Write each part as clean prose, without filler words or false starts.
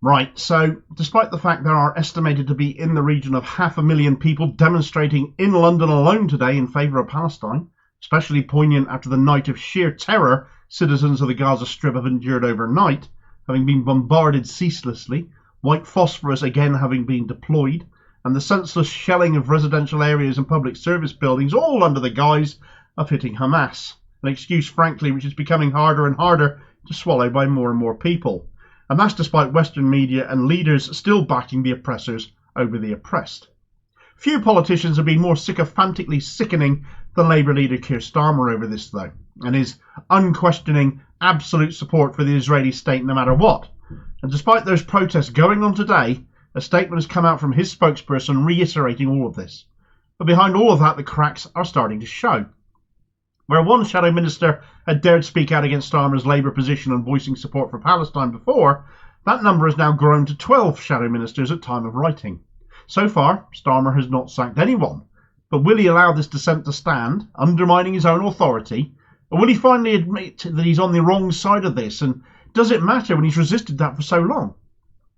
Right, so despite the fact there are estimated to be in the region of 500,000 people demonstrating in London alone today in favour of Palestine, especially poignant after the night of sheer terror citizens of the Gaza Strip have endured overnight, having been bombarded ceaselessly, white phosphorus again having been deployed, and the senseless shelling of residential areas and public service buildings, all under the guise of hitting Hamas, an excuse, frankly, which is becoming harder and harder to swallow by more and more people. And that's despite Western media and leaders still backing the oppressors over the oppressed. Few politicians have been more sycophantically sickening than Labour leader Keir Starmer over this, though, and his unquestioning absolute support for the Israeli state no matter what. And despite those protests going on today, a statement has come out from his spokesperson reiterating all of this. But behind all of that, the cracks are starting to show. Where one shadow minister had dared speak out against Starmer's Labour position on voicing support for Palestine before, that number has now grown to 12 shadow ministers at time of writing. So far, Starmer has not sacked anyone, but will he allow this dissent to stand, undermining his own authority, or will he finally admit that he's on the wrong side of this, and does it matter when he's resisted that for so long?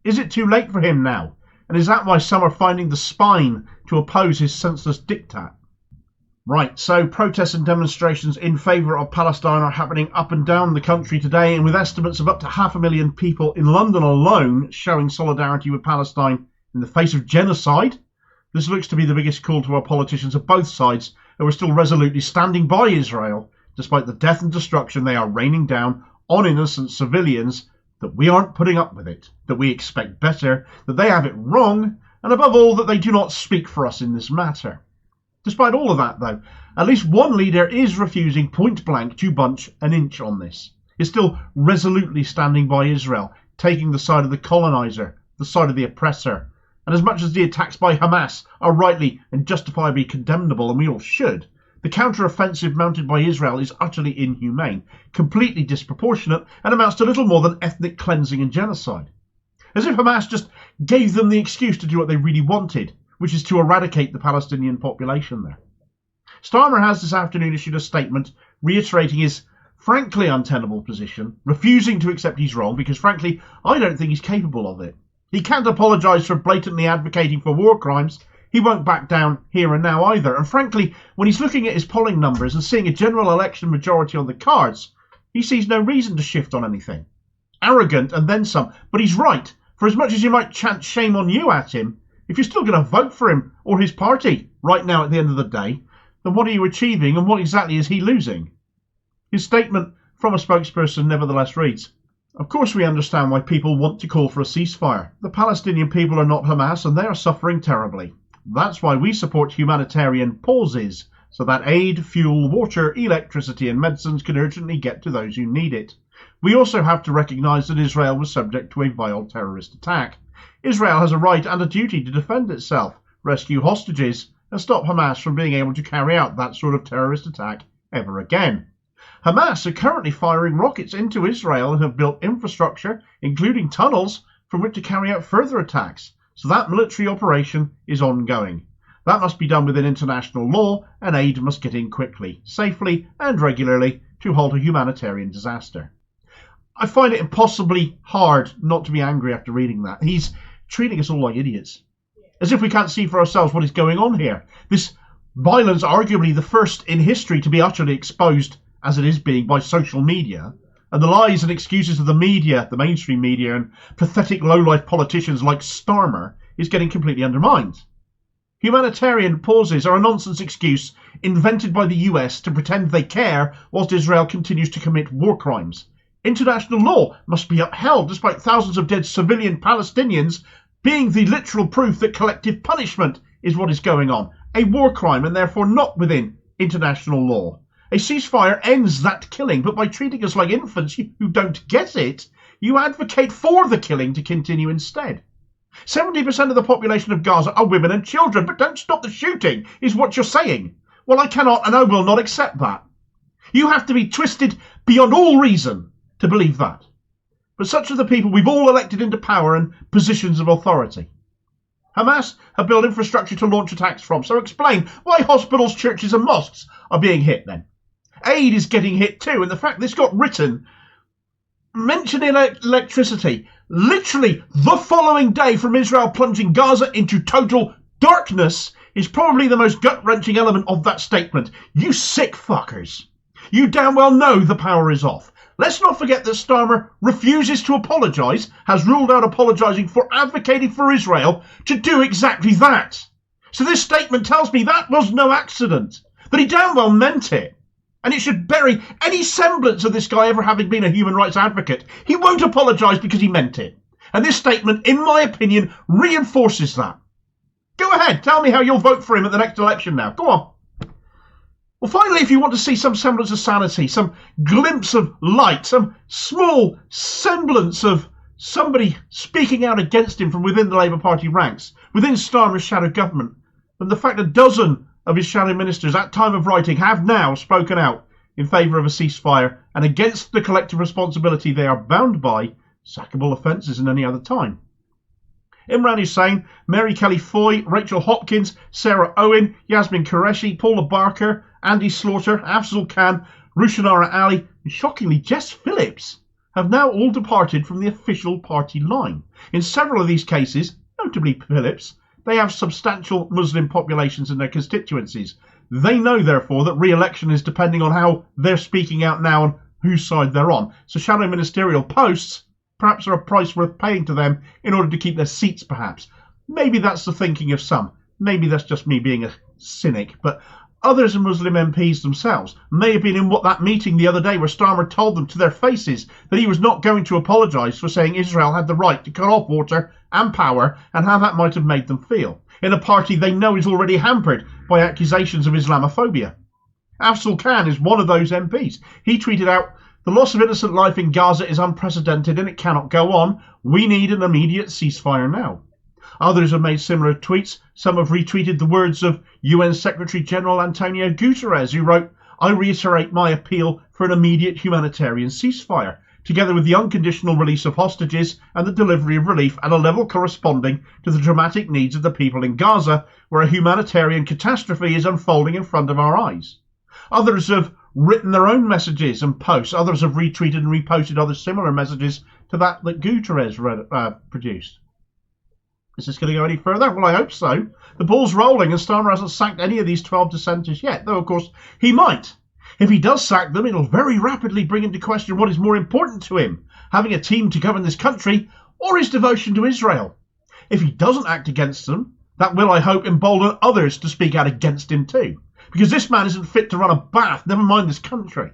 Is it too late for him now, and is that why some are finding the spine to oppose his senseless diktat? Right, so protests and demonstrations in favour of Palestine are happening up and down the country today, and with estimates of up to 500,000 people in London alone showing solidarity with Palestine in the face of genocide, this looks to be the biggest call to our politicians of both sides who are still resolutely standing by Israel, despite the death and destruction they are raining down on innocent civilians, that we aren't putting up with it, that we expect better, that they have it wrong, and above all that they do not speak for us in this matter. Despite all of that, though, at least one leader is refusing point blank to budge an inch on this. Is still resolutely standing by Israel, taking the side of the colonizer, the side of the oppressor. And as much as the attacks by Hamas are rightly and justifiably condemnable, and we all should, the counter-offensive mounted by Israel is utterly inhumane, completely disproportionate, and amounts to little more than ethnic cleansing and genocide. As if Hamas just gave them the excuse to do what they really wanted, which is to eradicate the Palestinian population there. Starmer has this afternoon issued a statement reiterating his frankly untenable position, refusing to accept he's wrong, because frankly, I don't think he's capable of it. He can't apologise for blatantly advocating for war crimes. He won't back down here and now either. And frankly, when he's looking at his polling numbers and seeing a general election majority on the cards, he sees no reason to shift on anything. Arrogant and then some, but he's right. For as much as you might chant shame on you at him, if you're still going to vote for him or his party right now at the end of the day, then what are you achieving and what exactly is he losing? His statement from a spokesperson nevertheless reads, "Of course we understand why people want to call for a ceasefire. The Palestinian people are not Hamas and they are suffering terribly. That's why we support humanitarian pauses, so that aid, fuel, water, electricity and medicines can urgently get to those who need it. We also have to recognise that Israel was subject to a vile terrorist attack. Israel has a right and a duty to defend itself, rescue hostages, and stop Hamas from being able to carry out that sort of terrorist attack ever again. Hamas are currently firing rockets into Israel and have built infrastructure, including tunnels, from which to carry out further attacks, so that military operation is ongoing. That must be done within international law, and aid must get in quickly, safely, and regularly to halt a humanitarian disaster." I find it impossibly hard not to be angry after reading that. He's treating us all like idiots, as if we can't see for ourselves what is going on here. This violence, arguably the first in history to be utterly exposed as it is being by social media, and the lies and excuses of the media, the mainstream media, and pathetic low-life politicians like Starmer, is getting completely undermined. Humanitarian pauses are a nonsense excuse invented by the US to pretend they care whilst Israel continues to commit war crimes. International law must be upheld despite thousands of dead civilian Palestinians being the literal proof that collective punishment is what is going on, a war crime and therefore not within international law. A ceasefire ends that killing, but by treating us like infants who don't get it, you advocate for the killing to continue instead. 70% of the population of Gaza are women and children, but don't stop the shooting, is what you're saying. Well, I cannot and I will not accept that. You have to be twisted beyond all reason to believe that. But such are the people we've all elected into power and positions of authority. Hamas have built infrastructure to launch attacks from, so explain why hospitals, churches and mosques are being hit then. Aid is getting hit too, and the fact this got written mentioning electricity. Literally, the following day from Israel plunging Gaza into total darkness is probably the most gut-wrenching element of that statement. You sick fuckers. You damn well know the power is off. Let's not forget that Starmer refuses to apologise, has ruled out apologising for advocating for Israel to do exactly that. So this statement tells me that was no accident, that he damn well meant it. And it should bury any semblance of this guy ever having been a human rights advocate. He won't apologise because he meant it. And this statement, in my opinion, reinforces that. Go ahead, tell me how you'll vote for him at the next election now. Go on. Well, finally, if you want to see some semblance of sanity, some glimpse of light, some small semblance of somebody speaking out against him from within the Labour Party ranks, within Starmer's shadow government, then the fact a dozen of his shadow ministers at time of writing have now spoken out in favour of a ceasefire and against the collective responsibility they are bound by, sackable offences in any other time. Imran Hussain, Mary Kelly Foy, Rachel Hopkins, Sarah Owen, Yasmin Qureshi, Paula Barker, Andy Slaughter, Afzal Khan, Rushanara Ali, and shockingly Jess Phillips have now all departed from the official party line. In several of these cases, notably Phillips, they have substantial Muslim populations in their constituencies. They know, therefore, that re-election is depending on how they're speaking out now and whose side they're on. So shadow ministerial posts perhaps are a price worth paying to them in order to keep their seats, perhaps. Maybe that's the thinking of some. Maybe that's just me being a cynic. But others Muslim MPs themselves may have been in that meeting the other day where Starmer told them to their faces that he was not going to apologise for saying Israel had the right to cut off water and power and how that might have made them feel, in a party they know is already hampered by accusations of Islamophobia. Afzal Khan is one of those MPs. He tweeted out, "The loss of innocent life in Gaza is unprecedented and it cannot go on. We need an immediate ceasefire now." Others have made similar tweets. Some have retweeted the words of UN Secretary General Antonio Guterres, who wrote, "I reiterate my appeal for an immediate humanitarian ceasefire, together with the unconditional release of hostages and the delivery of relief at a level corresponding to the dramatic needs of the people in Gaza, where a humanitarian catastrophe is unfolding in front of our eyes." Others have written their own messages and posts. Others have retweeted and reposted other similar messages to that Guterres produced. Is this going to go any further? Well, I hope so. The ball's rolling and Starmer hasn't sacked any of these 12 dissenters yet, though, of course, he might. If he does sack them, it'll very rapidly bring into question what is more important to him, having a team to govern this country or his devotion to Israel. If he doesn't act against them, that will, I hope, embolden others to speak out against him too. Because this man isn't fit to run a bath, never mind this country.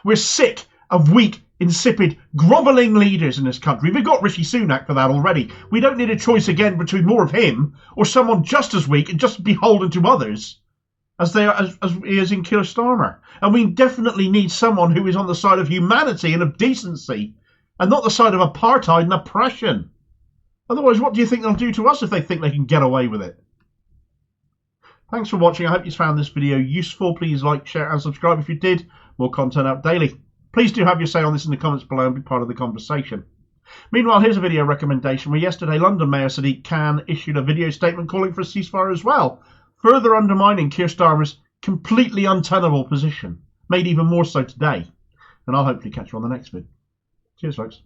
We're sick of weak, insipid, grovelling leaders in this country. We've got Rishi Sunak for that already. We don't need a choice again between more of him or someone just as weak and just beholden to others as he is in Keir Starmer. And we definitely need someone who is on the side of humanity and of decency and not the side of apartheid and oppression. Otherwise, what do you think they'll do to us if they think they can get away with it? Thanks for watching. I hope you found this video useful. Please like, share and subscribe if you did. More content out daily. Please do have your say on this in the comments below and be part of the conversation. Meanwhile, here's a video recommendation where yesterday London Mayor Sadiq Khan issued a video statement calling for a ceasefire as well, further undermining Keir Starmer's completely untenable position, made even more so today. And I'll hopefully catch you on the next vid. Cheers, folks.